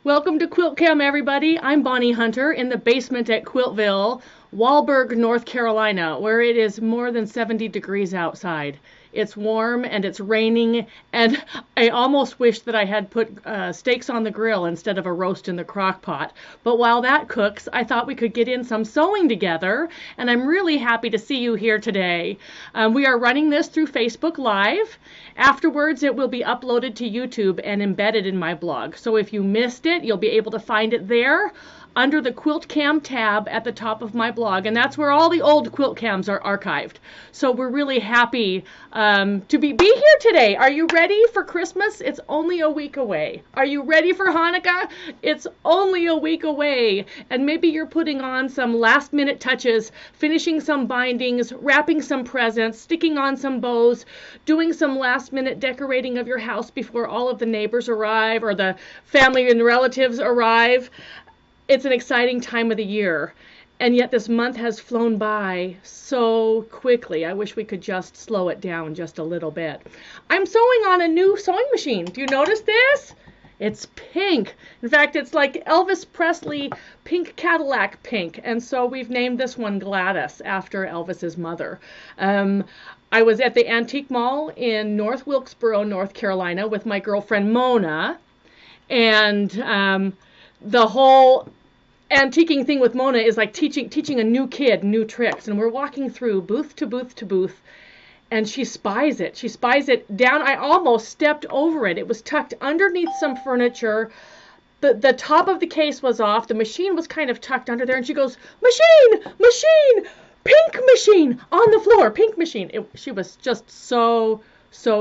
Welcome to Quilt-Cam, everybody. I'm Bonnie Hunter in the basement at Quiltville, Walberg, North Carolina, where it is more than 70 degrees outside. It's warm and it's raining, and I almost wish that I had put steaks on the grill instead of a roast in the crock pot. But while that cooks, I thought we could get in some sewing together, and I'm really happy to see you here today. We are running this through Facebook Live. Afterwards, it will be uploaded to YouTube and embedded in my blog. So if you missed it, you'll be able to find it there under the Quilt-Cam tab at the top of my blog, and that's where all the old Quilt-Cams are archived. So we're really happy to be here today. Are you ready for Christmas? It's only a week away. Are you ready for Hanukkah? It's only a week away. And maybe you're putting on some last-minute touches, finishing some bindings, wrapping some presents, sticking on some bows, doing some last-minute decorating of your house before all of the neighbors arrive or the family and relatives arrive. It's an exciting time of the year, and yet this month has flown by so quickly. I wish we could just slow it down just a little bit. I'm sewing on a new sewing machine. Do you notice this? It's pink. In fact, it's like Elvis Presley pink Cadillac pink, and so we've named this one Gladys after Elvis's mother. I was at the Antique Mall in North Wilkesboro, North Carolina with my girlfriend Mona, and the whole antiquing thing with Mona is like teaching a new kid new tricks, and we're walking through booth to booth to booth, and she spies it. She spies it down. I almost stepped over it. It was tucked underneath some furniture. The top of the case was off. The machine was kind of tucked under there, and she goes, "Machine! Machine! Pink machine on the floor! Pink machine!" She was just so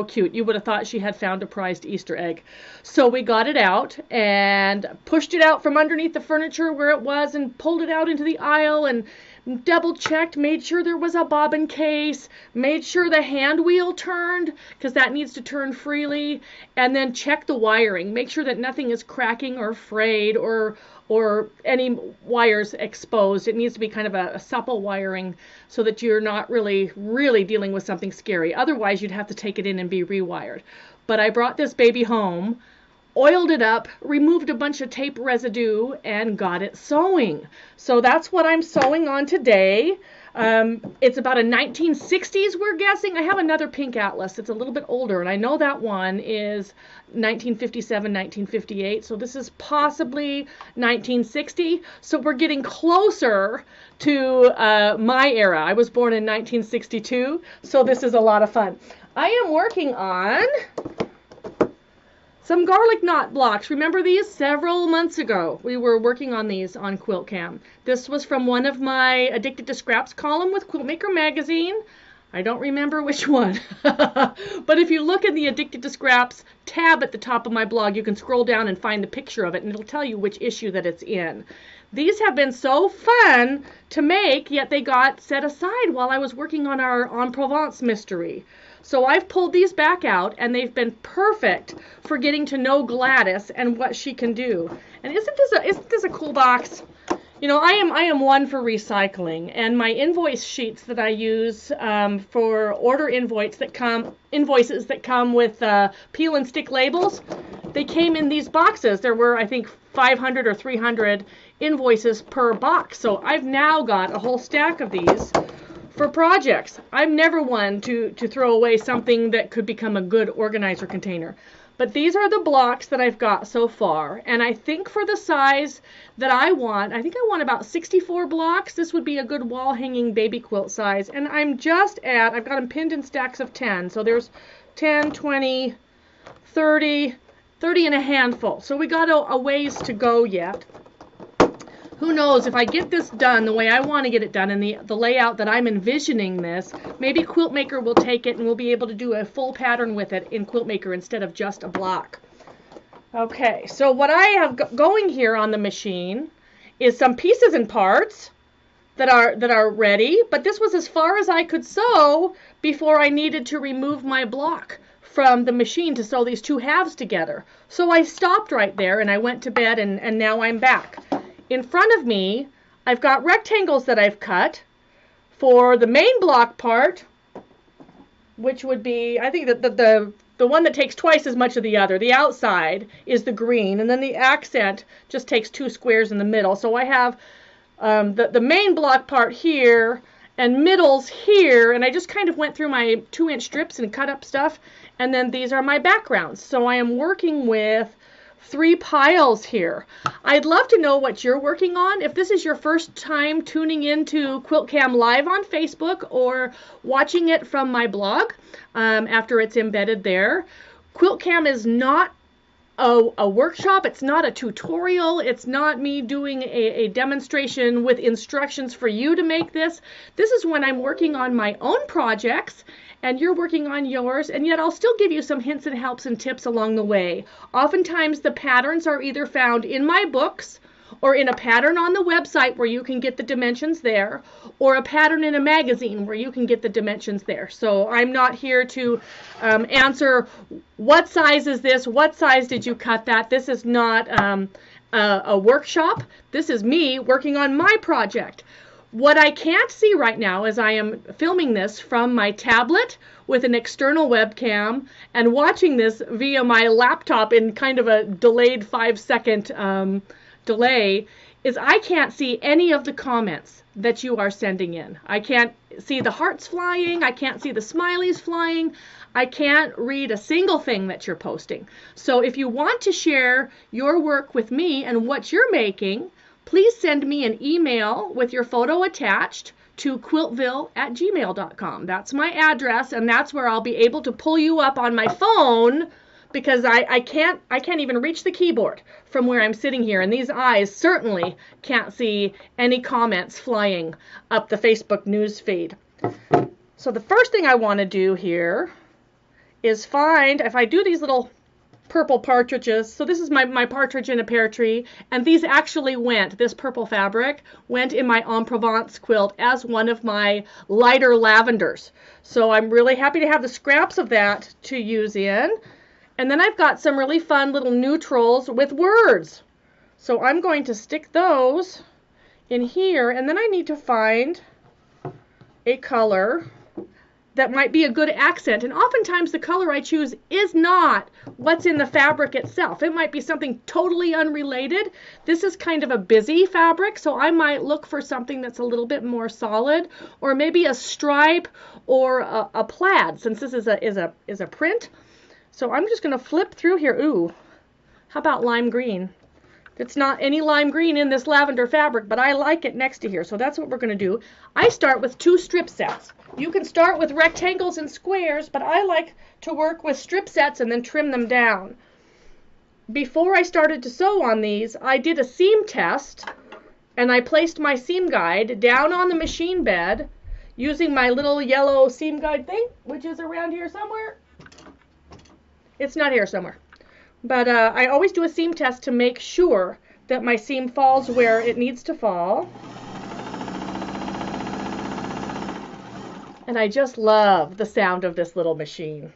cute. You would have thought she had found a prized Easter egg. So we got it out and pushed it out from underneath the furniture where it was and pulled it out into the aisle and double checked, made sure there was a bobbin case, made sure the hand wheel turned because that needs to turn freely, and then check the wiring. Make sure that nothing is cracking or frayed or any wires exposed. It needs to be kind of a supple wiring so that you're not really dealing with something scary. Otherwise, you'd have to take it in and be rewired. But I brought this baby home, oiled it up, removed a bunch of tape residue, and got it sewing. So that's what I'm sewing on today. It's about a 1960s, we're guessing. I have another pink atlas. It's a little bit older, and I know that one is 1957, 1958. So this is possibly 1960. So we're getting closer to my era. I was born in 1962, so this is a lot of fun. I am working on some garlic knot blocks. Remember these? Several months ago, we were working on these on Quilt-Cam. This was from one of my Addicted to Scraps column with Quiltmaker magazine. I don't remember which one. But if you look in the Addicted to Scraps tab at the top of my blog, you can scroll down and find the picture of it, and it'll tell you which issue that it's in. These have been so fun to make, yet they got set aside while I was working on our En Provence mystery. So I've pulled these back out, and they've been perfect for getting to know Gladys and what she can do. And isn't this a cool box? You know, I am one for recycling, and my invoice sheets that I use for order invoices that come with peel and stick labels, they came in these boxes. There were, I think, 500 or 300 invoices per box. So I've now got a whole stack of these for projects. I'm never one to throw away something that could become a good organizer container. But these are the blocks that I've got so far. And I think for the size that I want about 64 blocks. This would be a good wall hanging baby quilt size. And I've got them pinned in stacks of 10. So there's 10, 20, 30 and a handful. So we got a ways to go yet. Who knows, if I get this done the way I want to get it done and the layout that I'm envisioning this, maybe Quiltmaker will take it and we'll be able to do a full pattern with it in Quiltmaker instead of just a block. Okay, so what I have going here on the machine is some pieces and parts that are ready, but this was as far as I could sew before I needed to remove my block from the machine to sew these two halves together. So I stopped right there and I went to bed, and now I'm back. In front of me, I've got rectangles that I've cut for the main block part, which would be, I think that the the one that takes twice as much of the other. The outside is the green, and then the accent just takes 2 squares in the middle. So I have the main block part here and middles here, and I just kind of went through my 2-inch strips and cut up stuff, and then these are my backgrounds. So I am working with 3 piles here. I'd love to know what you're working on. If this is your first time tuning into Quilt-Cam live on Facebook or watching it from my blog after it's embedded there, Quilt-Cam is not a workshop. It's not a tutorial. It's not me doing a demonstration with instructions for you to make this. This is when I'm working on my own projects and you're working on yours, and yet I'll still give you some hints and helps and tips along the way. Oftentimes the patterns are either found in my books or in a pattern on the website where you can get the dimensions there, or a pattern in a magazine where you can get the dimensions there. So I'm not here to answer what size is this, what size did you cut that. This is not a workshop. This is me working on my project. What I can't see right now as I am filming this from my tablet with an external webcam and watching this via my laptop in kind of a delayed 5-second delay is I can't see any of the comments that you are sending in. I can't see the hearts flying. I can't see the smileys flying. I can't read a single thing that you're posting. So if you want to share your work with me and what you're making, please send me an email with your photo attached to quiltville@gmail.com. That's my address, and that's where I'll be able to pull you up on my phone, because I can't even reach the keyboard from where I'm sitting here, and these eyes certainly can't see any comments flying up the Facebook news feed. So the first thing I want to do here is find, if I do these little purple partridges, so this is my partridge in a pear tree, and these actually went, this purple fabric went in my En Provence quilt as one of my lighter lavenders. So I'm really happy to have the scraps of that to use in. And then I've got some really fun little neutrals with words. So I'm going to stick those in here, and then I need to find a color that might be a good accent. And oftentimes the color I choose is not what's in the fabric itself. It might be something totally unrelated. This is kind of a busy fabric, so I might look for something that's a little bit more solid, or maybe a stripe or a plaid, since this is a print. So I'm just going to flip through here. Ooh, how about lime green? It's not any lime green in this lavender fabric, but I like it next to here. So that's what we're going to do. I start with 2 strip sets. You can start with rectangles and squares, but I like to work with strip sets and then trim them down. Before I started to sew on these, I did a seam test, and I placed my seam guide down on the machine bed using my little yellow seam guide thing, which is around here somewhere. It's not here somewhere. But I always do a seam test to make sure that my seam falls where it needs to fall. And I just love the sound of this little machine.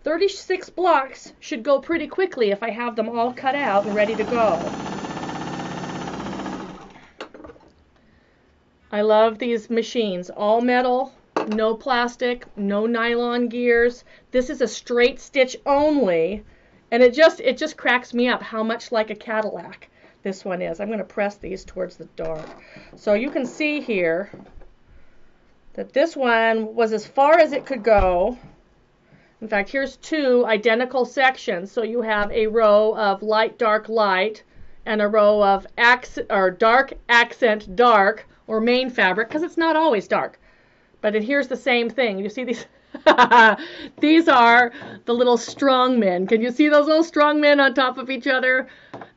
36 blocks should go pretty quickly if I have them all cut out and ready to go. I love these machines, all metal. No plastic, no nylon gears. This is a straight stitch only, and it just cracks me up how much like a Cadillac this one is. I'm going to press these towards the dark. So you can see here that this one was as far as it could go. In fact, here's 2 identical sections. So you have a row of light, light, and a row of dark, accent, dark, or main fabric, because it's not always dark. But here's the same thing. You see these? These are the little strong men. Can you see those little strong men on top of each other?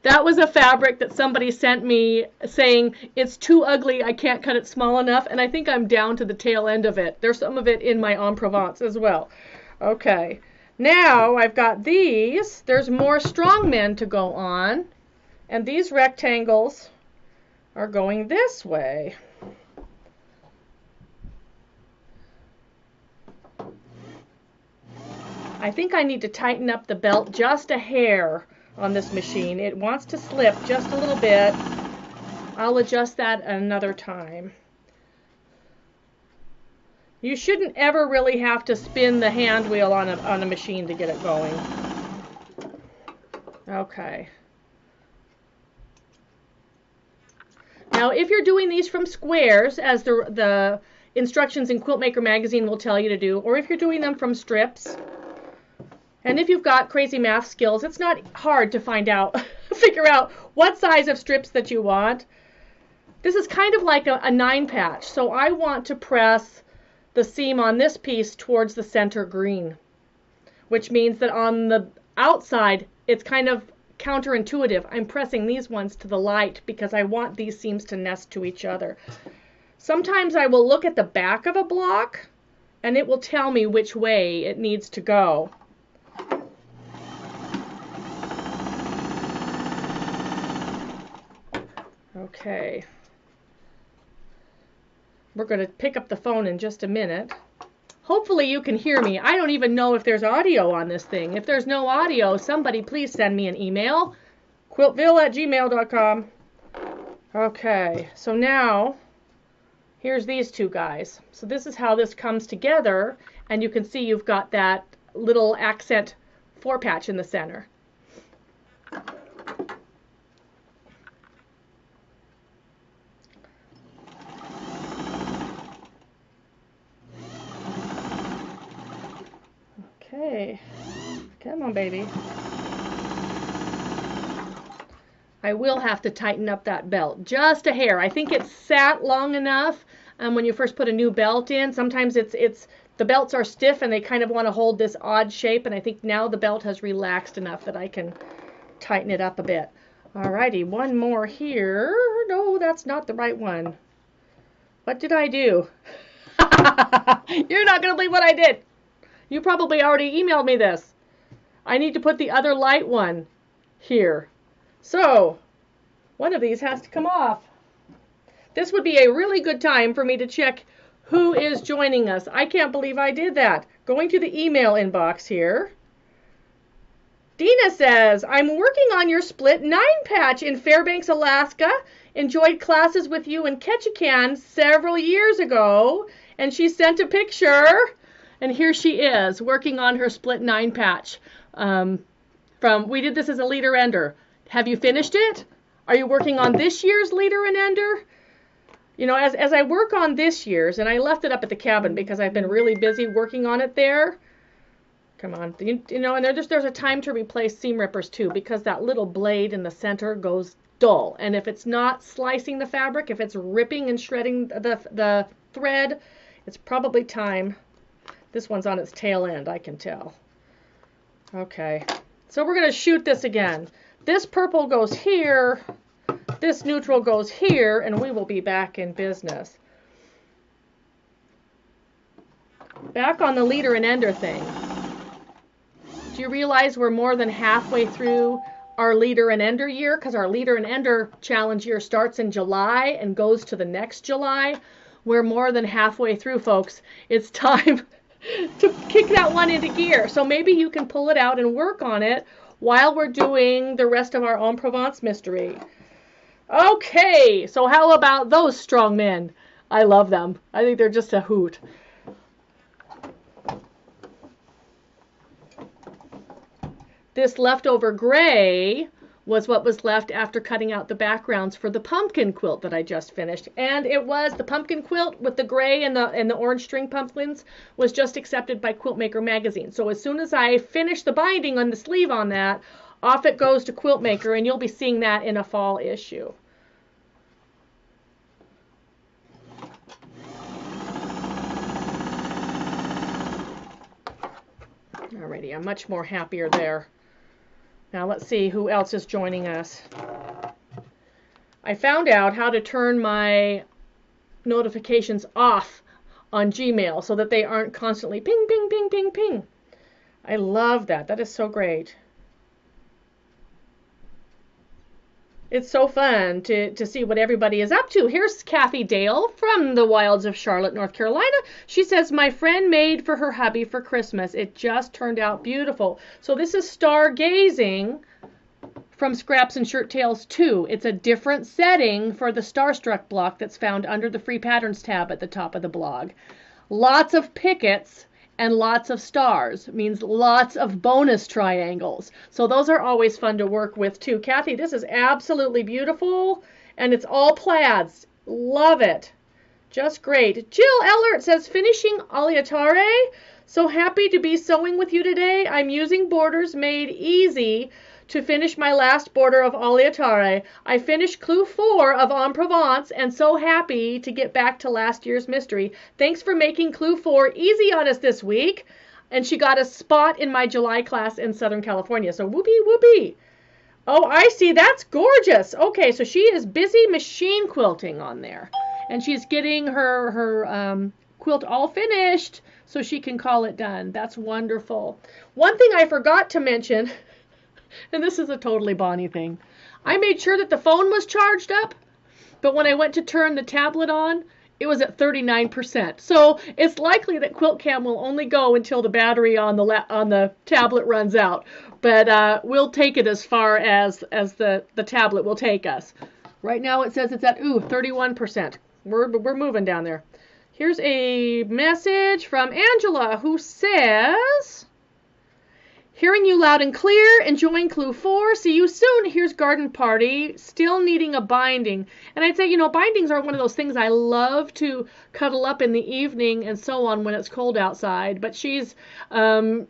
That was a fabric that somebody sent me saying, it's too ugly, I can't cut it small enough. And I think I'm down to the tail end of it. There's some of it in my En Provence as well. Okay. Now I've got these. There's more strong men to go on. And these rectangles are going this way. I think I need to tighten up the belt just a hair on this machine. It wants to slip just a little bit. I'll adjust that another time. You shouldn't ever really have to spin the hand wheel on a machine to get it going. Okay. Now, if you're doing these from squares, as the instructions in Quiltmaker magazine will tell you to do, or if you're doing them from strips, and if you've got crazy math skills, it's not hard to figure out what size of strips that you want. This is kind of like a 9 patch, so I want to press the seam on this piece towards the center green, which means that on the outside, it's kind of counterintuitive. I'm pressing these ones to the light because I want these seams to nest to each other. Sometimes I will look at the back of a block and it will tell me which way it needs to go. Okay. We're going to pick up the phone in just a minute. Hopefully you can hear me. I don't even know if there's audio on this thing. If there's no audio, somebody please send me an email. quiltville@gmail.com. Okay, so now here's these two guys. So this is how this comes together, and you can see you've got that little accent 4 patch in the center. Okay, come on, baby. I will have to tighten up that belt just a hair. I think it's sat long enough. When you first put a new belt in, sometimes the belts are stiff and they kind of want to hold this odd shape, and I think now the belt has relaxed enough that I can tighten it up a bit. Alrighty, one more here. No, that's not the right one. What did I do? You're not going to believe what I did. You probably already emailed me this. I need to put the other light one here. So, one of these has to come off. This would be a really good time for me to check who is joining us. I can't believe I did that. Going to the email inbox here. Dina says, I'm working on your split 9 patch in Fairbanks, Alaska. Enjoyed classes with you in Ketchikan several years ago. And she sent a picture. And here she is, working on her split 9 patch. We did this as a leader ender. Have you finished it? Are you working on this year's leader and ender? You know, as I work on this year's, and I left it up at the cabin because I've been really busy working on it there. Come on, you know, and there's a time to replace seam rippers too, because that little blade in the center goes dull. And if it's not slicing the fabric, if it's ripping and shredding the thread, it's probably time. This one's on its tail end, I can tell. Okay, so we're going to shoot this again. This purple goes here, this neutral goes here, and we will be back in business. Back on the leader and ender thing. Do you realize we're more than halfway through our leader and ender year? Because our leader and ender challenge year starts in July and goes to the next July. We're more than halfway through, folks. It's time to kick that one into gear. So maybe you can pull it out and work on it while we're doing the rest of our Homme Provence mystery. Okay, so how about those strong men? I love them. I think they're just a hoot. This leftover gray was what was left after cutting out the backgrounds for the pumpkin quilt that I just finished. And it was the pumpkin quilt with the gray and the orange string pumpkins was just accepted by Quiltmaker magazine. So as soon as I finish the binding on the sleeve on that, off it goes to Quiltmaker, and you'll be seeing that in a fall issue. Alrighty, I'm much more happier there. Now let's see who else is joining us. I found out how to turn my notifications off on Gmail so that they aren't constantly ping, ping, ping, ping, ping. I love that. That is so great. It's so fun to see what everybody is up to. Here's Kathy Dale from the wilds of Charlotte, North Carolina. She says, my friend made for her hubby for Christmas. It just turned out beautiful. So this is Stargazing from Scraps and Shirt Tales 2. It's a different setting for the Starstruck block that's found under the Free Patterns tab at the top of the blog. Lots of pickets and lots of stars means lots of bonus triangles. So those are always fun to work with too. Kathy, this is absolutely beautiful, and it's all plaids. Love it. Just great. Jill Ellert says, finishing Aleatare. So happy to be sewing with you today. I'm using Borders Made Easy to finish my last border of Aleatare. I finished Clue 4 of En Provence and so happy to get back to last year's mystery. Thanks for making Clue 4 easy on us this week. And she got a spot in my July class in Southern California. So whoopee whoopee. Oh, I see. That's gorgeous. Okay, so she is busy machine quilting on there. And she's getting her quilt all finished so she can call it done. That's wonderful. One thing I forgot to mention, and this is a totally Bonnie thing, I made sure that the phone was charged up, but when I went to turn the tablet on, it was at 39%. So it's likely that Quilt-Cam will only go until the battery on the tablet runs out. But we'll take it as far as the tablet will take us. Right now it says it's at 31%. We're moving down there. Here's a message from Angela who says, hearing you loud and clear, enjoying Clue 4, see you soon. Here's Garden Party, still needing a binding. And I'd say, you know, bindings are one of those things I love to cuddle up in the evening and so on when it's cold outside. But she's out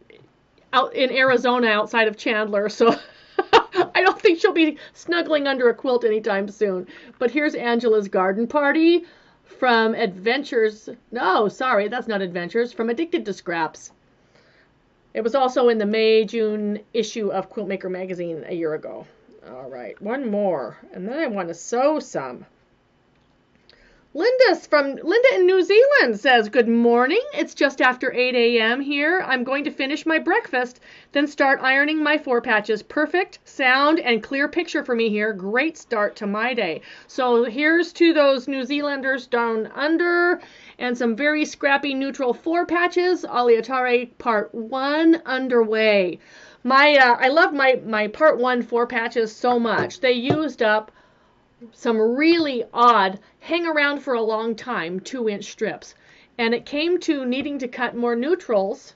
in Arizona outside of Chandler, so I don't think she'll be snuggling under a quilt anytime soon. But here's Angela's Garden Party from Adventures. No, sorry, that's not Adventures. From Addicted to Scraps. It was also in the May-June issue of Quiltmaker magazine a year ago. All right, one more, and then I want to sew some. Linda in New Zealand says, good morning. It's just after 8 a.m. here. I'm going to finish my breakfast, then start ironing my 4 patches. Perfect sound and clear picture for me here. Great start to my day. So here's to those New Zealanders down under, and some very scrappy neutral 4 patches. Aleatare Part 1 underway. I love my Part 1 4 patches so much. They used up some really odd, hang around for a long time, 2-inch strips. And it came to needing to cut more neutrals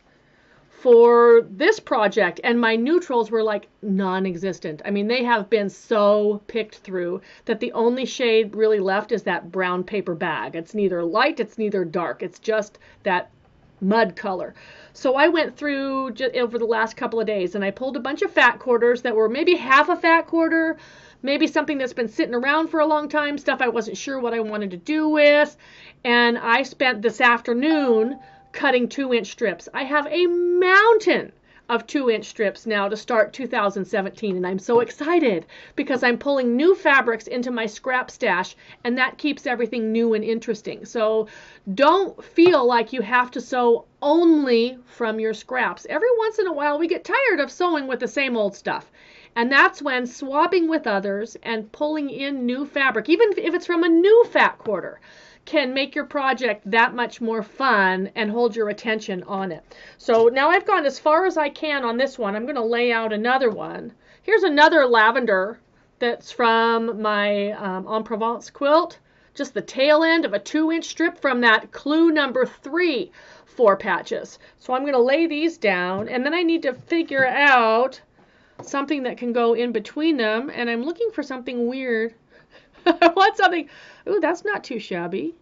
for this project, and my neutrals were like non-existent. I mean, they have been so picked through that the only shade really left is that brown paper bag. It's neither light, it's neither dark. It's just that mud color. So I went through over the last couple of days, and I pulled a bunch of fat quarters that were maybe half a fat quarter, maybe something that's been sitting around for a long time, stuff I wasn't sure what I wanted to do with, and I spent this afternoon cutting 2-inch strips. I have a mountain of 2-inch strips now to start 2017, and I'm so excited because I'm pulling new fabrics into my scrap stash, and that keeps everything new and interesting. So don't feel like you have to sew only from your scraps. Every once in a while we get tired of sewing with the same old stuff. And that's when swapping with others and pulling in new fabric, even if it's from a new fat quarter, can make your project that much more fun and hold your attention on it. So now I've gone as far as I can on this one. I'm going to lay out another one. Here's another lavender that's from my En Provence quilt. Just the tail end of a 2-inch strip from that Clue number 3 4 patches. So I'm going to lay these down, and then I need to figure out something that can go in between them, and I'm looking for something weird. I want something, ooh, that's not too shabby.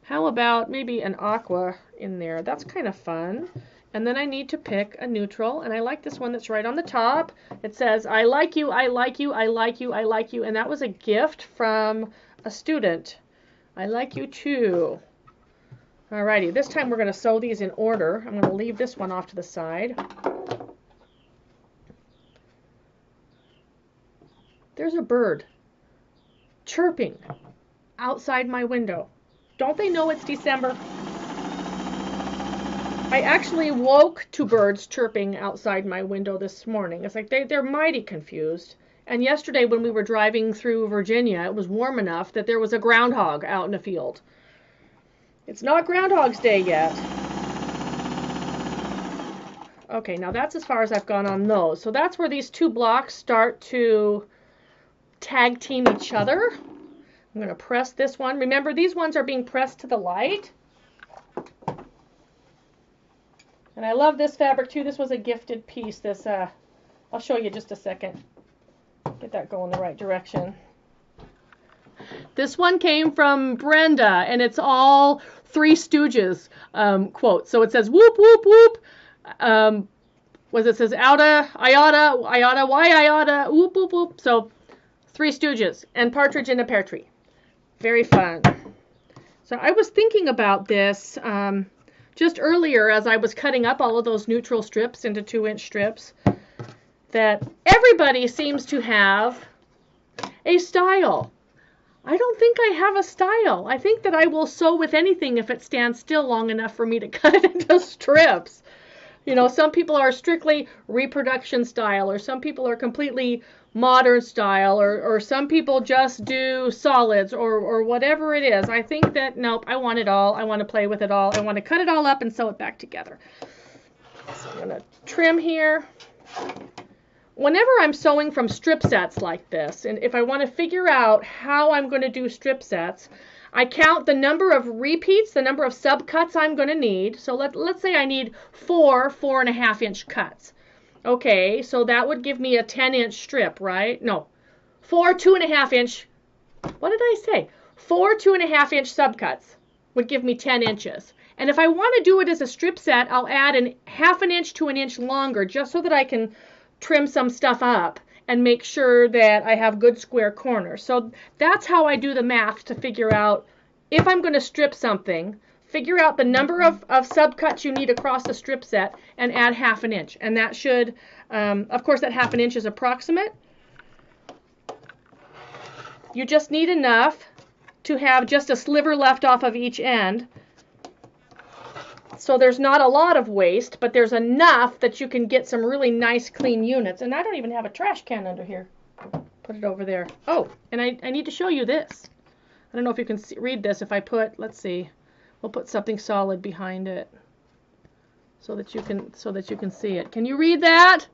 How about maybe an aqua in there? That's kind of fun. And then I need to pick a neutral, and I like this one that's right on the top. It says, I like you, I like you, I like you, I like you, and that was a gift from a student. I like you too. Alrighty, this time we're going to sew these in order. I'm going to leave this one off to the side. There's a bird chirping outside my window. Don't they know it's December? I actually woke to birds chirping outside my window this morning. It's like they're mighty confused. And yesterday when we were driving through Virginia, it was warm enough that there was a groundhog out in the field. It's not Groundhog's Day yet. Okay, now that's as far as I've gone on those. So that's where these 2 blocks start to tag team each other. I'm going to press this one. Remember, these ones are being pressed to the light. And I love this fabric too. This was a gifted piece. This, I'll show you just a second. Get that going the right direction. This one came from Brenda, and it's all Three Stooges quotes. So it says, whoop, whoop, whoop. It says, oughta, I oughta, why I oughta, whoop, whoop, whoop. So Three Stooges and Partridge in a Pear Tree. Very fun. So I was thinking about this just earlier as I was cutting up all of those neutral strips into 2-inch strips, that everybody seems to have a style. I don't think I have a style. I think that I will sew with anything if it stands still long enough for me to cut it into strips. You know, some people are strictly reproduction style, or some people are completely modern style, or some people just do solids, or whatever it is. I think that, nope, I want it all. I want to play with it all. I want to cut it all up and sew it back together. So I'm going to trim here. Whenever I'm sewing from strip sets like this, and if I want to figure out how I'm going to do strip sets, I count the number of repeats, the number of subcuts I'm going to need. So let's say I need 4 4.5-inch cuts. Okay, so that would give me a 10-inch strip, right? No, 4 2.5-inch. What did I say? 4 2.5-inch subcuts would give me 10 inches. And if I want to do it as a strip set, I'll add a 1/2 inch to 1 inch longer, just so that I can trim some stuff up and make sure that I have good square corners. So that's how I do the math to figure out if I'm going to strip something. Figure out the number of subcuts you need across the strip set and add 1/2 inch. And that should, of course, that 1/2 inch is approximate. You just need enough to have just a sliver left off of each end. So there's not a lot of waste, but there's enough that you can get some really nice clean units. And I don't even have a trash can under here. Put it over there. Oh, and I need to show you this. I don't know if you can read this. If I put, let's see, we'll put something solid behind it so that you can see it. Can you read that?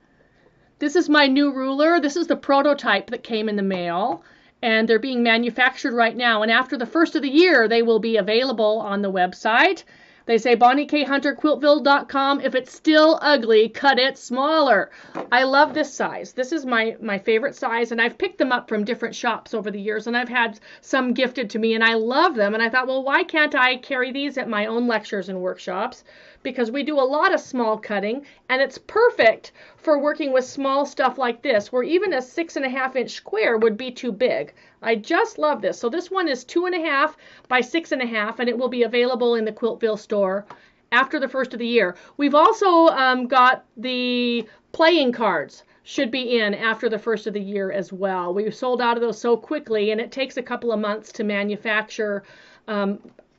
This is my new ruler. This is the prototype that came in the mail, and they're being manufactured right now. And after the first of the year, they will be available on the website. They say BonnieKHunterQuiltville.com. If it's still ugly, cut it smaller. I love this size. This is my favorite size, and I've picked them up from different shops over the years, and I've had some gifted to me, and I love them. And I thought, well, why can't I carry these at my own lectures and workshops? Because we do a lot of small cutting, and it's perfect for working with small stuff like this, where even a 6.5-inch square would be too big. I just love this. So this one is 2.5 by 6.5, and it will be available in the Quiltville store after the first of the year. We've also got the playing cards. Should be in after the first of the year as well. We've sold out of those so quickly, and it takes a couple of months to manufacture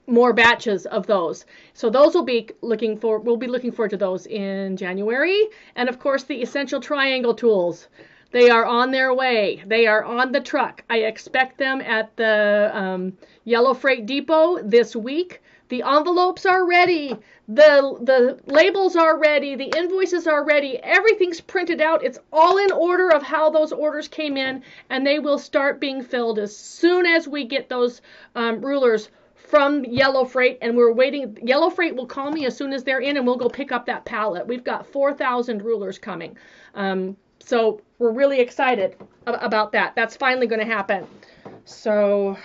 more batches of those. So those we'll be looking forward to those in January. And of course, the essential triangle tools. They are on their way. They are on the truck. I expect them at the Yellow Freight Depot this week. The envelopes are ready. The labels are ready. The invoices are ready. Everything's printed out. It's all in order of how those orders came in, and they will start being filled as soon as we get those rulers from Yellow Freight, and we're waiting. Yellow Freight will call me as soon as they're in, and we'll go pick up that pallet. We've got 4,000 rulers coming. So we're really excited about that. That's finally going to happen. So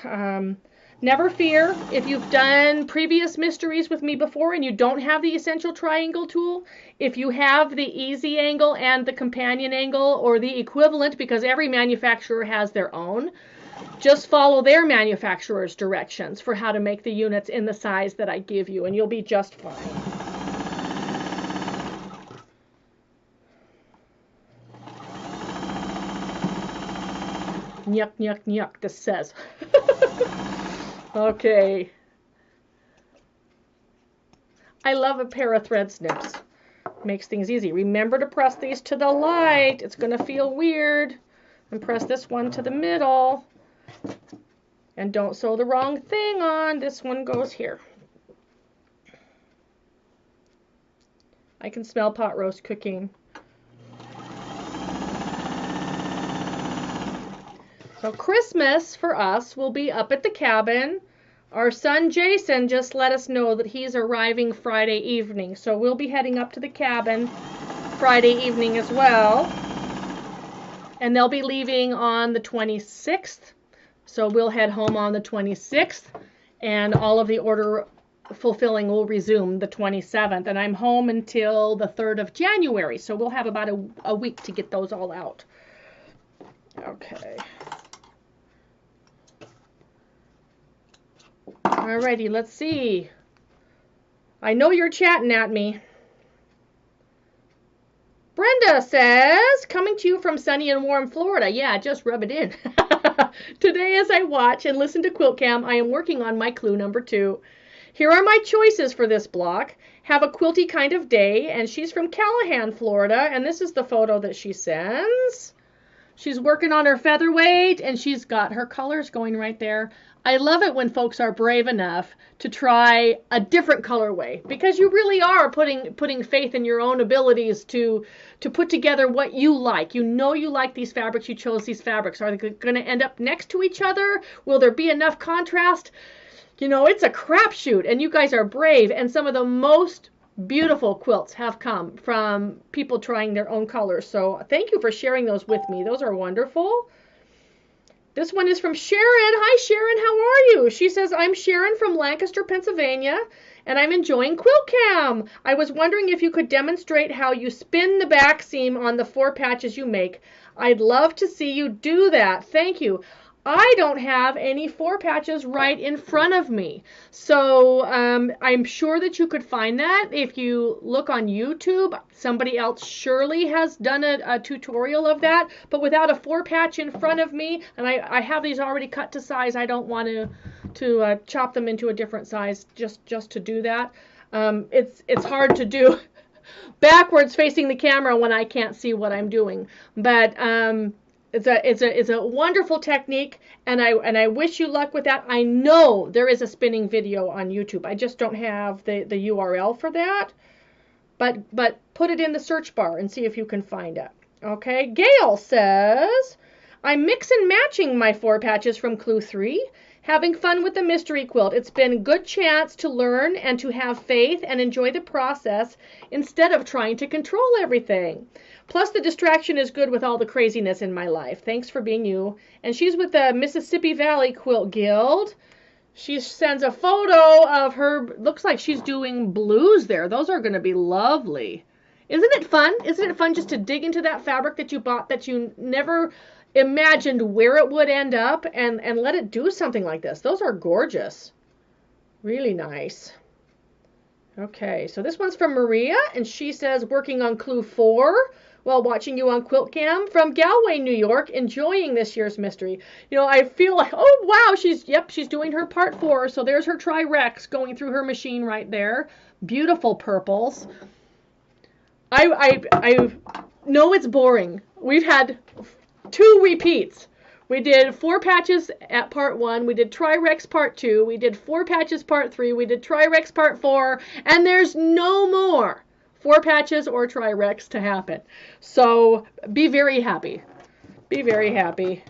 never fear. If you've done previous mysteries with me before and you don't have the essential triangle tool, if you have the easy angle and the companion angle, or the equivalent, because every manufacturer has their own, just follow their manufacturer's directions for how to make the units in the size that I give you, and you'll be just fine. Nyuk, nyuk, nyuk, this says. Okay. I love a pair of thread snips. Makes things easy. Remember to press these to the light. It's going to feel weird. And press this one to the middle. And don't sew the wrong thing on. This one goes here. I can smell pot roast cooking. So Christmas for us will be up at the cabin Our son Jason just let us know that he's arriving Friday evening, so we'll be heading up to the cabin Friday evening as well. And they'll be leaving on the 26th, so we'll head home on the 26th, and all of the order fulfilling will resume the 27th, and I'm home until the 3rd of January, so we'll have about a week to get those all out. Okay. Alrighty, let's see. I know you're chatting at me. Brenda says, coming to you from sunny and warm Florida. Yeah, just rub it in. Today, as I watch and listen to Quilt-Cam, I am working on my clue number 2. Here are my choices for this block. Have a quilty kind of day, and she's from Callahan, Florida, and this is the photo that she sends. She's working on her featherweight, and she's got her colors going right there. I love it when folks are brave enough to try a different colorway, because you really are putting faith in your own abilities to put together what you like. You know you like these fabrics, you chose these fabrics. Are they going to end up next to each other? Will there be enough contrast? You know, it's a crapshoot, and you guys are brave, and some of the most beautiful quilts have come from people trying their own colors. So thank you for sharing those with me. Those are wonderful. This one is from Sharon. Hi, Sharon. How are you? She says, I'm Sharon from Lancaster, Pennsylvania, and I'm enjoying Quilt-Cam. I was wondering if you could demonstrate how you spin the back seam on the 4 patches you make. I'd love to see you do that. Thank you. I don't have any 4 patches right in front of me. So I'm sure that you could find that if you look on YouTube. Somebody else surely has done a tutorial of that. But without a 4 patch in front of me, and I have these already cut to size, I don't want to chop them into a different size just to do that. It's hard to do backwards facing the camera when I can't see what I'm doing. But it's a wonderful technique, and I wish you luck with that. I know there is a spinning video on YouTube. I just don't have the URL for that. But put it in the search bar and see if you can find it. Okay. Gail says, I'm mix and matching my 4 patches from Clue 3. Having fun with the mystery quilt. It's been a good chance to learn and to have faith and enjoy the process instead of trying to control everything. Plus, the distraction is good with all the craziness in my life. Thanks for being you. And she's with the Mississippi Valley Quilt Guild. She sends a photo of her. Looks like she's doing blues there. Those are going to be lovely. Isn't it fun? Isn't it fun just to dig into that fabric that you bought that you never imagined where it would end up and let it do something like this? Those are gorgeous. Really nice. Okay, so this one's from Maria, and she says, working on Clue 4 while watching you on Quilt-Cam from Galway, New York, enjoying this year's mystery. You know, I feel like, oh, wow, she's doing her part 4, so there's her Tri-Rex going through her machine right there. Beautiful purples. I know it's boring. We've had 2 repeats. We did 4 patches at part 1. We did Tri-Rex part 2. We did 4 patches part 3. We did Tri-Rex part 4. And there's no more 4 patches or Tri-Rex to happen. So be very happy. Be very happy.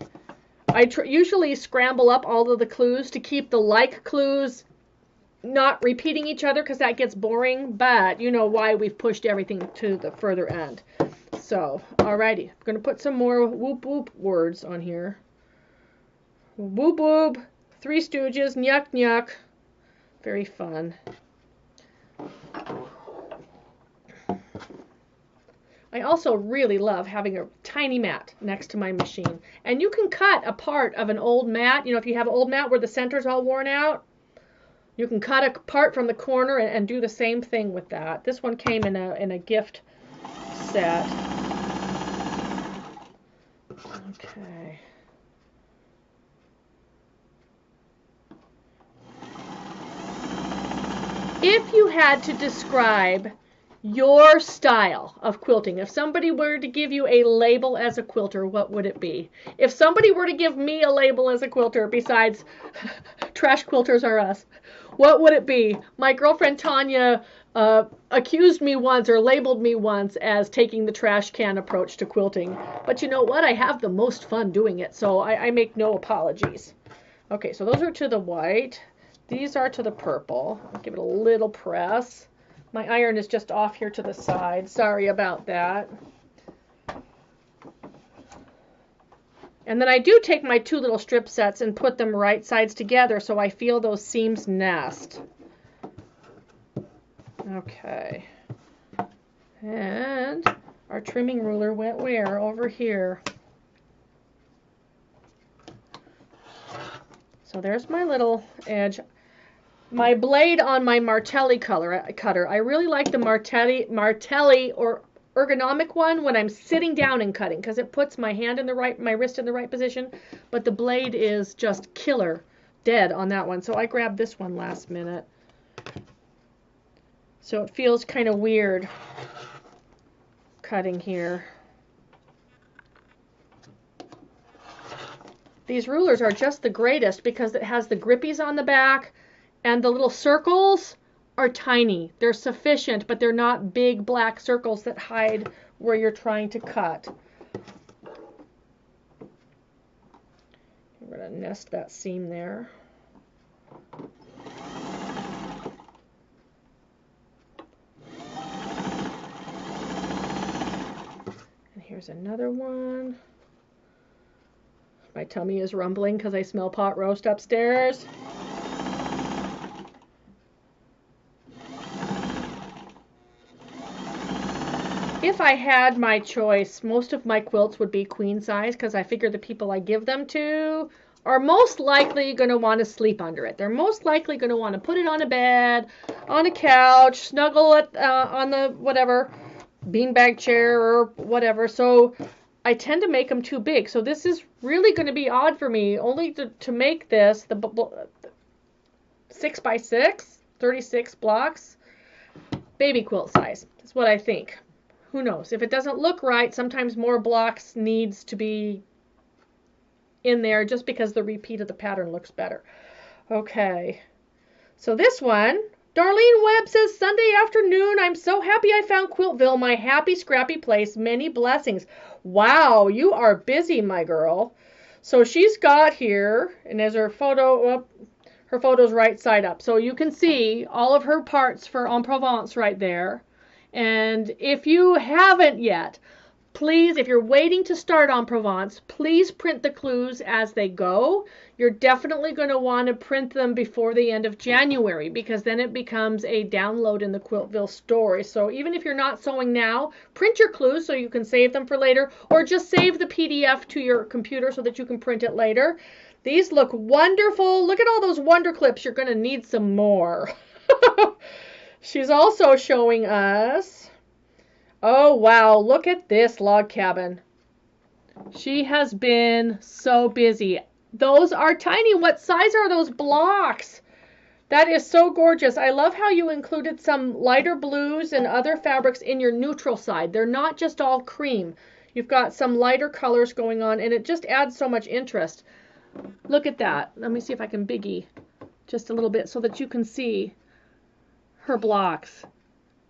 I usually scramble up all of the clues to keep the like clues not repeating each other because that gets boring. But you know why we've pushed everything to the further end. So, alrighty. I'm going to put some more whoop whoop words on here. Whoop whoop, 3 Stooges, nyuk nyuk. Very fun. I also really love having a tiny mat next to my machine. And you can cut a part of an old mat. You know, if you have an old mat where the center's all worn out, you can cut a part from the corner and do the same thing with that. This one came in a gift set. Okay. If you had to describe your style of quilting, if somebody were to give you a label as a quilter, what would it be? If somebody were to give me a label as a quilter besides trash quilters are us, what would it be? My girlfriend Tanya accused me once or labeled me once as taking the trash can approach to quilting. But you know what? I have the most fun doing it, so I make no apologies. Okay, so those are to the white. These are to the purple. I'll give it a little press. My iron is just off here to the side. Sorry about that. And then I do take my 2 little strip sets and put them right sides together so I feel those seams nest. Okay. And our trimming ruler went where? Over here. So there's my little edge. My blade on my Martelli cutter. I really like the Martelli or ergonomic one when I'm sitting down and cutting because it puts my wrist in the right position. But the blade is just killer dead on that one. So I grabbed this one last minute. So it feels kind of weird cutting here. These rulers are just the greatest because it has the grippies on the back and the little circles are tiny. They're sufficient, but they're not big black circles that hide where you're trying to cut. We're going to nest that seam there. And here's another one. My tummy is rumbling because I smell pot roast upstairs. If I had my choice, most of my quilts would be queen size because I figure the people I give them to are most likely going to want to sleep under it. They're most likely going to want to put it on a bed, on a couch, snuggle it on the whatever, beanbag chair or whatever. So I tend to make them too big. So this is really going to be odd for me only to make this the 6x6, 36 blocks, baby quilt size. That's what I think. Who knows? If it doesn't look right, sometimes more blocks needs to be in there just because the repeat of the pattern looks better. Okay. So this one, Darlene Webb says, Sunday afternoon, I'm so happy I found Quiltville, my happy, scrappy place. Many blessings. Wow, you are busy, my girl. So she's got here, and there's her photo, her photo's right side up. So you can see all of her parts for En Provence right there. And if you haven't yet, please, if you're waiting to start En Provence, please print the clues as they go. You're definitely going to want to print them before the end of January because then it becomes a download in the Quiltville store. So even if you're not sewing now, print your clues so you can save them for later, or just save the PDF to your computer so that you can print it later. These look wonderful. Look at all those wonder clips. You're going to need some more. She's also showing us, oh wow, look at this log cabin. She has been so busy. Those are tiny. What size are those blocks? That is so gorgeous. I love how you included some lighter blues and other fabrics in your neutral side. They're not just all cream. You've got some lighter colors going on, and it just adds so much interest. Look at that. Let me see if I can biggie just a little bit so that you can see her blocks.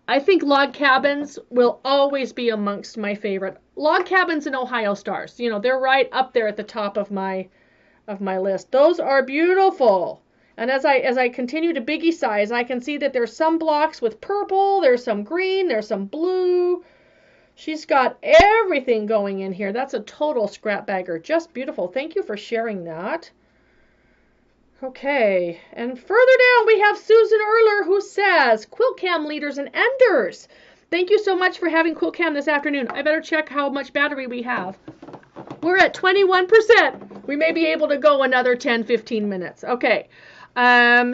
I think log cabins will always be amongst my favorite. Log cabins and Ohio Stars. You know, they're right up there at the top of my list. Those are beautiful. And as I continue to biggie size, I can see that there's some blocks with purple, there's some green, there's some blue. She's got everything going in here. That's a total scrap bagger. Just beautiful. Thank you for sharing that. Okay, and further down we have Susan Erler who says, Quilt-Cam leaders and enders. Thank you so much for having Quilt-Cam this afternoon. I better check how much battery we have. We're at 21%. We may be able to go another 10-15 minutes. Okay.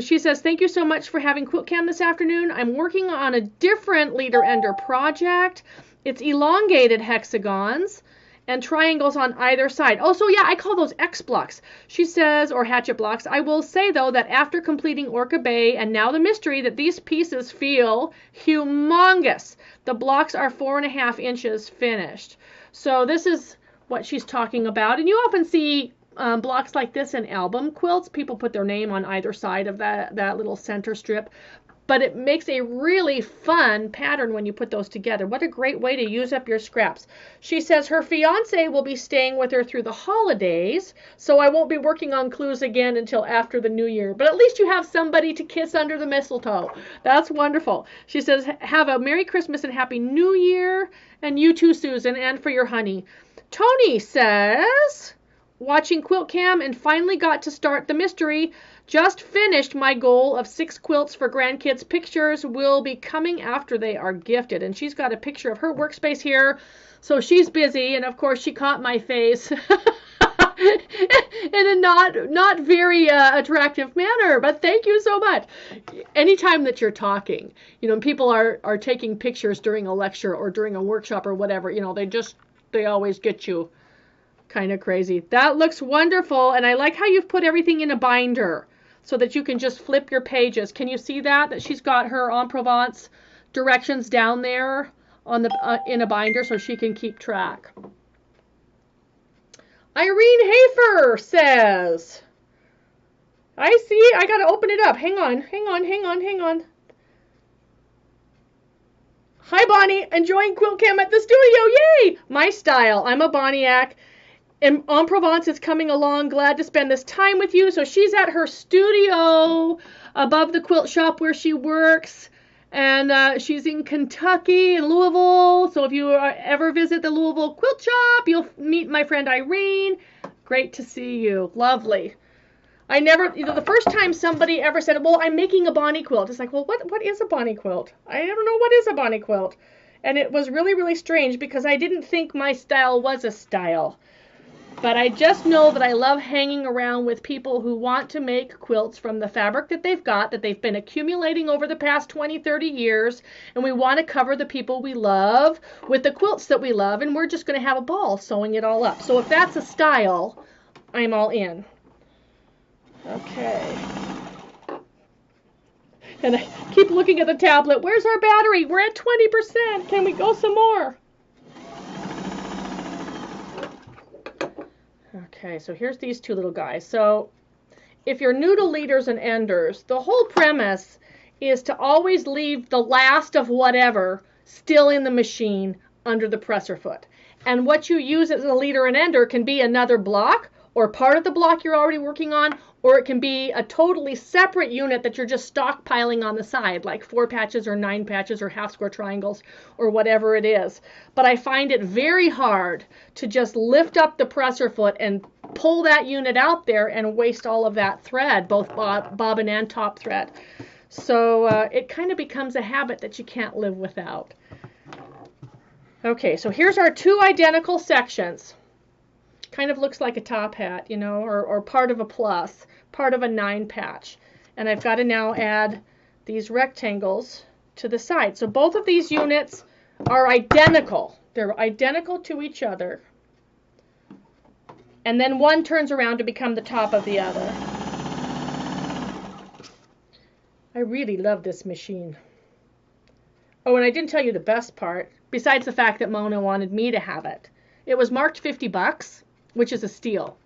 She says, thank you so much for having Quilt-Cam this afternoon. I'm working on a different leader ender project. It's elongated hexagons and triangles on either side. Oh, so yeah, I call those X blocks. She says, or hatchet blocks. I will say, though, that after completing Orca Bay and now the mystery, that these pieces feel humongous. The blocks are 4.5 inches finished. So this is what she's talking about. And you often see blocks like this in album quilts. People put their name on either side of that little center strip. but it makes a really fun pattern when you put those together. What a great way to use up your scraps. She says her fiance will be staying with her through the holidays, so I won't be working on clues again until after the new year. But at least you have somebody to kiss under the mistletoe. That's wonderful. She says, have a Merry Christmas and Happy New Year, and you too, Susan, and for your honey. Tony says, watching Quilt-Cam and finally got to start the mystery. Just finished my goal of 6 quilts for grandkids. Pictures will be coming after they are gifted. And she's got a picture of her workspace here. So she's busy. And of course, she caught my face in a not very attractive manner. But thank you so much. Anytime that you're talking, people are taking pictures during a lecture or during a workshop or whatever, they always get you kind of crazy. That looks wonderful. And I like how you've put everything in a binder, so that you can just flip your pages. Can you see that she's got her en Provence directions down there on the in a binder so she can keep track? Irene Hafer says, I see, I gotta open it up. Hang on. Hi, Bonnie, enjoying Quilt-Cam at the studio, yay! My style, I'm a Bonniac. And En Provence is coming along. Glad to spend this time with you. So she's at her studio above the quilt shop where she works. And she's in Kentucky, in Louisville. So if you ever visit the Louisville quilt shop, you'll meet my friend Irene. Great to see you. Lovely. I never, the first time somebody ever said, well, I'm making a Bonnie quilt. It's like, well, what is a Bonnie quilt? I don't know what is a Bonnie quilt. And it was really, really strange because I didn't think my style was a style. But I just know that I love hanging around with people who want to make quilts from the fabric that they've got, that they've been accumulating over the past 20, 30 years. And we want to cover the people we love with the quilts that we love. And we're just going to have a ball sewing it all up. So if that's a style, I'm all in. Okay. And I keep looking at the tablet. Where's our battery? We're at 20%. Can we go some more? Okay, so here's these two little guys. So if you're new to leaders and enders, the whole premise is to always leave the last of whatever still in the machine under the presser foot. And what you use as a leader and ender can be another block or part of the block you're already working on, or it can be a totally separate unit that you're just stockpiling on the side, like 4 patches or 9 patches or half square triangles or whatever it is. But I find it very hard to just lift up the presser foot and pull that unit out there and waste all of that thread, both bobbin and top thread. So it kind of becomes a habit that you can't live without. Okay, so here's our 2 identical sections. Kind of looks like a top hat, or part of a plus, part of a 9 patch. And I've got to now add these rectangles to the side. So both of these units are identical. They're identical to each other. And then one turns around to become the top of the other. I really love this machine. Oh, and I didn't tell you the best part, besides the fact that Mona wanted me to have it. It was marked $50, which is a steal.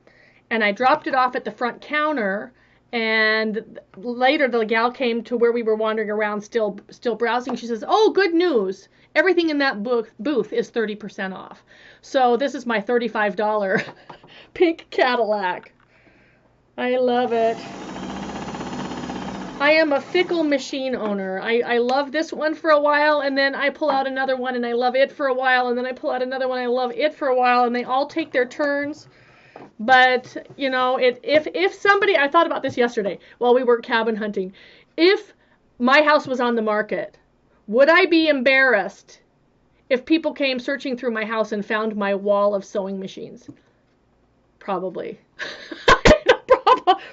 And I dropped it off at the front counter, and later the gal came to where we were wandering around still browsing. She says, oh, good news. Everything in that booth is 30% off. So this is my $35 pink Cadillac. I love it. I am a fickle machine owner. I love this one for a while, and then I pull out another one, and I love it for a while, and then I pull out another one, and I love it for a while, and they all take their turns. But, if somebody, I thought about this yesterday while we were cabin hunting. If my house was on the market, would I be embarrassed if people came searching through my house and found my wall of sewing machines? Probably.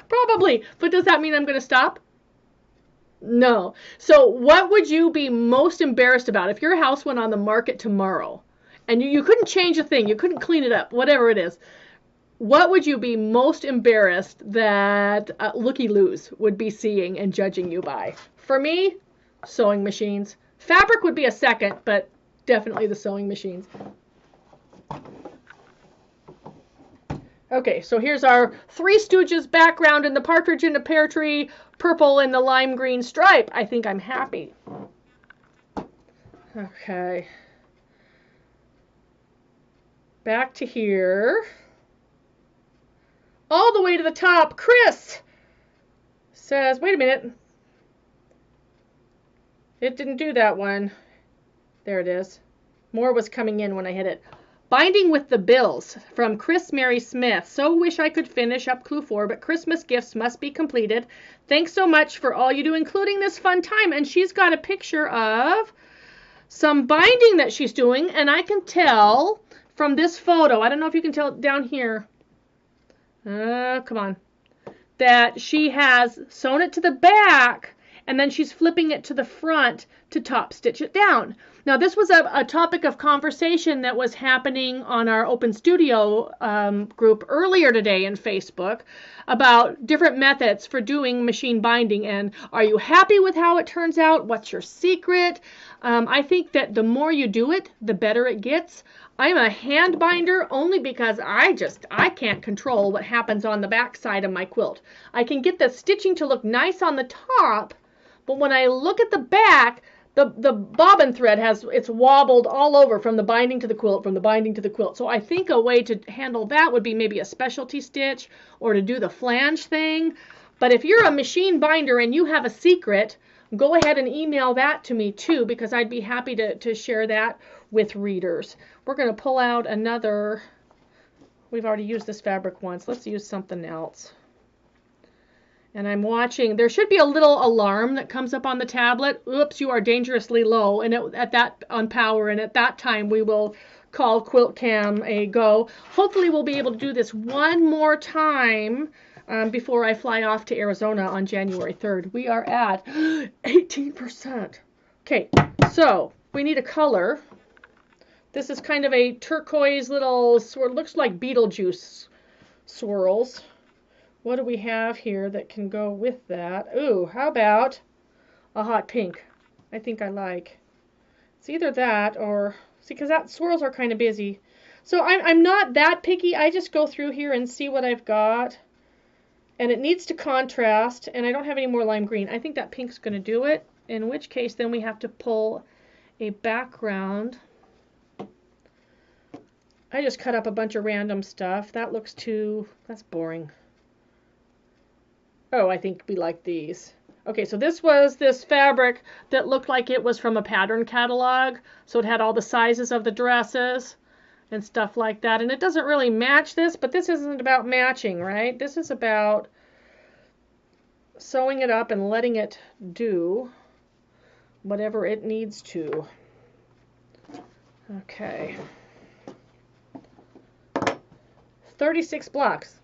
Probably. But does that mean I'm going to stop? No. So what would you be most embarrassed about if your house went on the market tomorrow and you couldn't change a thing, you couldn't clean it up, whatever it is? What would you be most embarrassed that looky-loos would be seeing and judging you by? For me, sewing machines. Fabric would be a second, but definitely the sewing machines. Okay, so here's our Three Stooges background in the partridge in the pear tree, purple in the lime green stripe. I think I'm happy. Okay. Back to here. All the way to the top. Chris says, wait a minute. It didn't do that one. There it is. More was coming in when I hit it. Binding with the Bills from Chris Mary Smith. So wish I could finish up Clue 4, but Christmas gifts must be completed. Thanks so much for all you do, including this fun time. And she's got a picture of some binding that she's doing, and I can tell from this photo, I don't know if you can tell down here, come on, that she has sewn it to the back, and then she's flipping it to the front to top stitch it down. Now, this was a topic of conversation that was happening on our Open Studio group earlier today in Facebook about different methods for doing machine binding. And are you happy with how it turns out? What's your secret? I think that the more you do it, the better it gets. I'm a hand binder only because I can't control what happens on the back side of my quilt. I can get the stitching to look nice on the top, but when I look at the back, the bobbin thread it's wobbled all over from the binding to the quilt, from the binding to the quilt. So I think a way to handle that would be maybe a specialty stitch or to do the flange thing. But if you're a machine binder and you have a secret, go ahead and email that to me too, because I'd be happy to share that with readers. We're going to pull out another, we've already used this fabric once. Let's use something else. And I'm watching, there should be a little alarm that comes up on the tablet. Oops, you are dangerously low, and on power, and at that time we will call Quilt-Cam a go. Hopefully we'll be able to do this one more time before I fly off to Arizona on January 3rd. We are at 18%. Okay, so we need a color. This is kind of a turquoise little swirl, looks like Beetlejuice swirls. What do we have here that can go with that? Ooh, how about a hot pink? I think I like. It's either that or, see, because that swirls are kind of busy. So I'm not that picky. I just go through here and see what I've got. And it needs to contrast, and I don't have any more lime green. I think that pink's going to do it, in which case then we have to pull a background. I just cut up a bunch of random stuff. That looks that's boring. Oh, I think we like these. Okay, so this was this fabric that looked like it was from a pattern catalog. So it had all the sizes of the dresses and stuff like that. And it doesn't really match this, but this isn't about matching, right? This is about sewing it up and letting it do whatever it needs to. Okay. 36 blocks.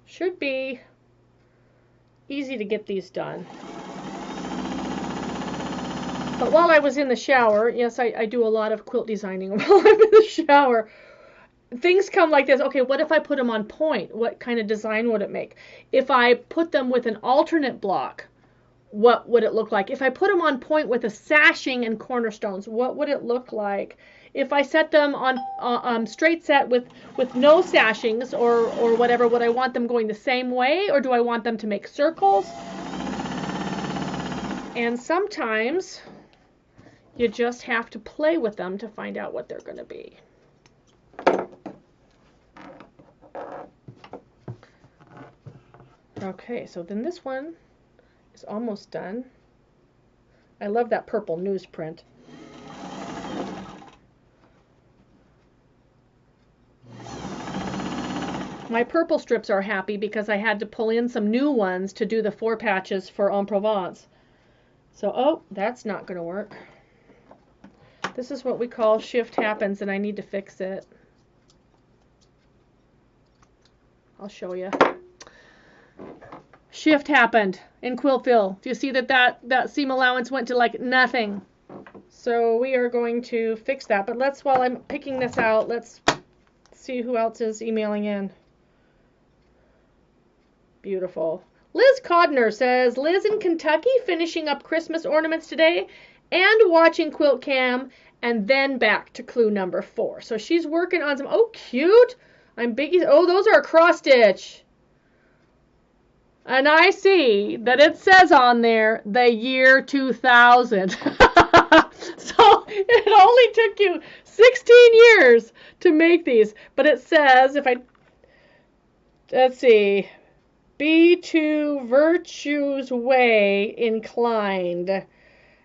Should be easy to get these done. But while I was in the shower, yes, I do a lot of quilt designing while I'm in the shower, things come like this. Okay, what if I put them on point? What kind of design would it make? If I put them with an alternate block, what would it look like? If I put them on point with a sashing and cornerstones, what would it look like? If I set them on straight set with no sashings or whatever, would I want them going the same way, or do I want them to make circles? And sometimes you just have to play with them to find out what they're going to be. Okay, so then this one is almost done. I love that purple newsprint. My purple strips are happy because I had to pull in some new ones to do the 4 patches for En Provence. So, oh, that's not going to work. This is what we call shift happens, and I need to fix it. I'll show you. Shift happened in Quiltville. Do you see that seam allowance went to like nothing? So we are going to fix that. But while I'm picking this out, let's see who else is emailing in. Beautiful. Liz Codner says, Liz in Kentucky finishing up Christmas ornaments today and watching Quilt-Cam and then back to clue number 4. So she's working on some, oh, cute. I'm biggie. Oh, those are cross stitch. And I see that it says on there the year 2000. So it only took you 16 years to make these. But it says, let's see, be to virtue's way inclined.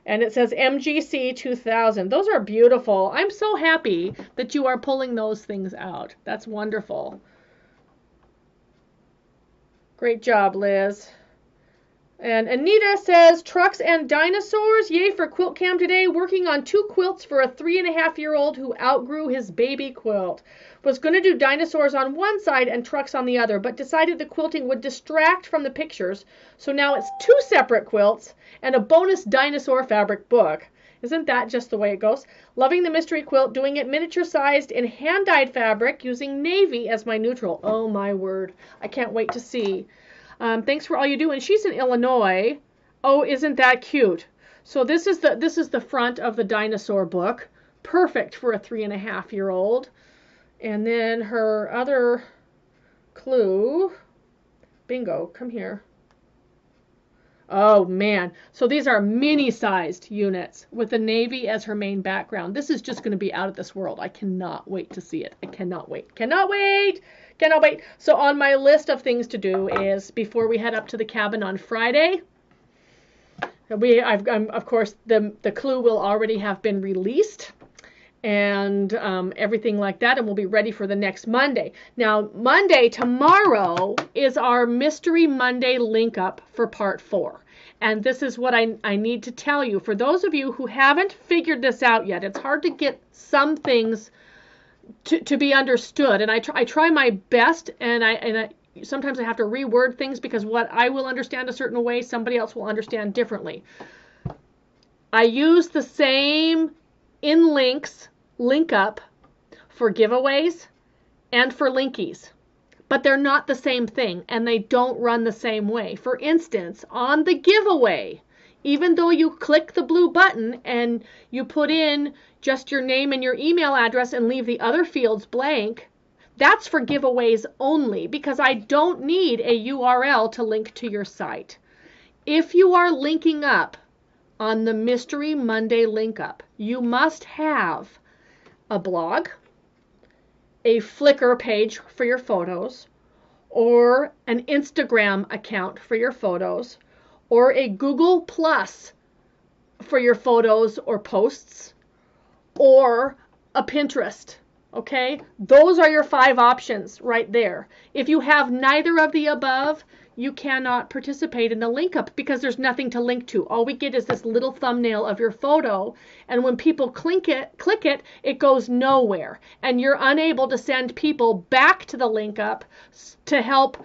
And it says MGC 2000. Those are beautiful. I'm so happy that you are pulling those things out. That's wonderful. Great job, Liz. And Anita says, trucks and dinosaurs. Yay for Quilt-Cam today. Working on 2 quilts for a 3.5-year-old who outgrew his baby quilt. Was going to do dinosaurs on one side and trucks on the other, but decided the quilting would distract from the pictures. So now it's 2 separate quilts and a bonus dinosaur fabric book. Isn't that just the way it goes? Loving the mystery quilt, doing it miniature sized in hand-dyed fabric, using navy as my neutral. Oh my word. I can't wait to see. Thanks for all you do. And she's in Illinois. Oh, isn't that cute? So this is the front of the dinosaur book. Perfect for a 3.5-year-old. And then her other clue. Bingo, come here. Oh man, so these are mini-sized units with the navy as her main background. This is just going to be out of this world. I cannot wait to see it. I cannot wait. Cannot wait. Cannot wait. So on my list of things to do is before we head up to the cabin on Friday, of course the clue will already have been released and everything like that, and we'll be ready for the next Monday. Now, tomorrow, is our Mystery Monday link up for part 4. And this is what I need to tell you. For those of you who haven't figured this out yet, it's hard to get some things to be understood. And I try my best, and sometimes I have to reword things because what I will understand a certain way, somebody else will understand differently. I use the same link up for giveaways and for linkies, but they're not the same thing and they don't run the same way. For instance, on the giveaway, even though you click the blue button and you put in just your name and your email address and leave the other fields blank, that's for giveaways only because I don't need a URL to link to your site. If you are linking up on the Mystery Monday link up, you must have a blog, a Flickr page for your photos, or an Instagram account for your photos, or a Google Plus for your photos or posts, or a Pinterest. Okay? Those are your 5 options right there. If you have neither of the above, you cannot participate in the link up because there's nothing to link to. All we get is this little thumbnail of your photo, and when people click it, it goes nowhere, and you're unable to send people back to the link up to help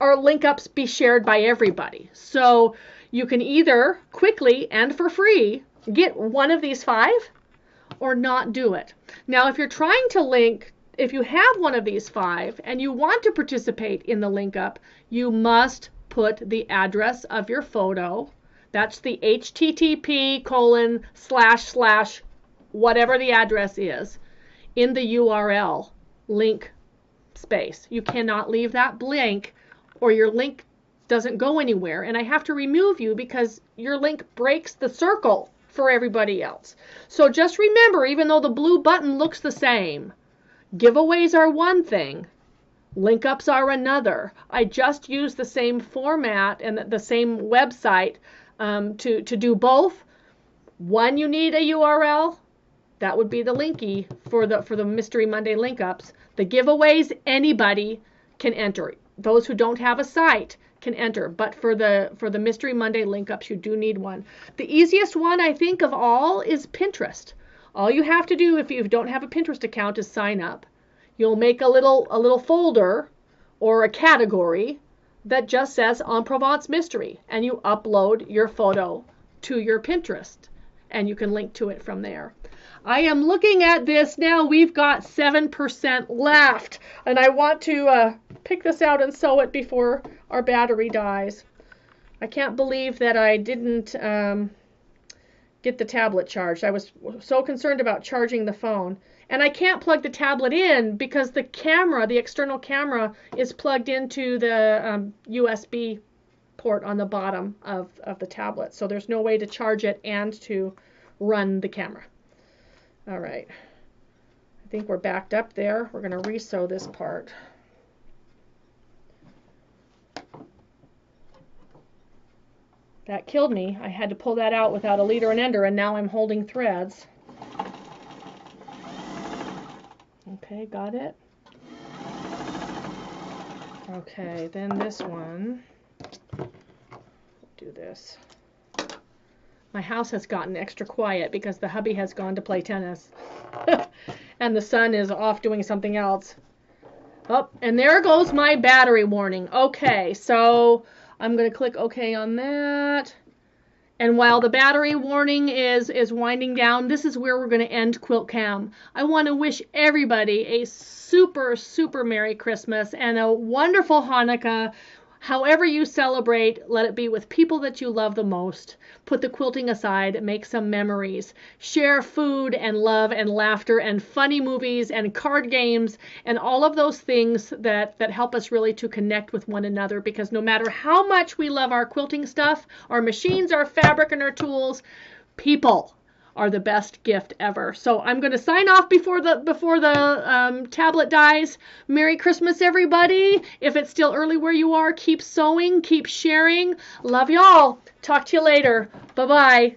our link ups be shared by everybody. So you can either quickly and for free get one of these 5 or not do it. Now, if you're trying to link, if you have one of these 5 and you want to participate in the link up, you must put the address of your photo. That's the http:// whatever the address is in the URL link space. You cannot leave that blank or your link doesn't go anywhere. And I have to remove you because your link breaks the circle for everybody else. So just remember, even though the blue button looks the same, giveaways are one thing, link ups are another. I just use the same format and the same website to do both. One, you need a URL. That would be the linky for the Mystery Monday link ups. The giveaways, anybody can enter. Those who don't have a site can enter, but for the Mystery Monday link ups, you do need one. The easiest one, I think, of all is Pinterest. All you have to do if you don't have a Pinterest account is sign up. You'll make a little folder or a category that just says En Provence Mystery, and you upload your photo to your Pinterest, and you can link to it from there. I am looking at this now. We've got 7% left, and I want to pick this out and sew it before our battery dies. I can't believe that I didn't get the tablet charged. I was so concerned about charging the phone. And I can't plug the tablet in because the camera, the external camera, is plugged into the USB port on the bottom of the tablet. So there's no way to charge it and to run the camera. All right. I think we're backed up there. We're going to re-sew this part. That killed me. I had to pull that out without a leader and ender, and now I'm holding threads. Okay, got it. Okay, then this one. Do this. My house has gotten extra quiet because the hubby has gone to play tennis. And the son is off doing something else. Oh, and there goes my battery warning. Okay, so I'm going to click OK on that. And while the battery warning is winding down, this is where we're going to end Quilt-Cam. I want to wish everybody a super, super Merry Christmas and a wonderful Hanukkah. However you celebrate, let it be with people that you love the most. Put the quilting aside, make some memories. Share food and love and laughter and funny movies and card games and all of those things that help us really to connect with one another, because no matter how much we love our quilting stuff, our machines, our fabric, and our tools, people are the best gift ever. So I'm going to sign off before the tablet dies. Merry Christmas, everybody. If it's still early where you are, keep sewing, keep sharing. Love y'all. Talk to you later. Bye-bye.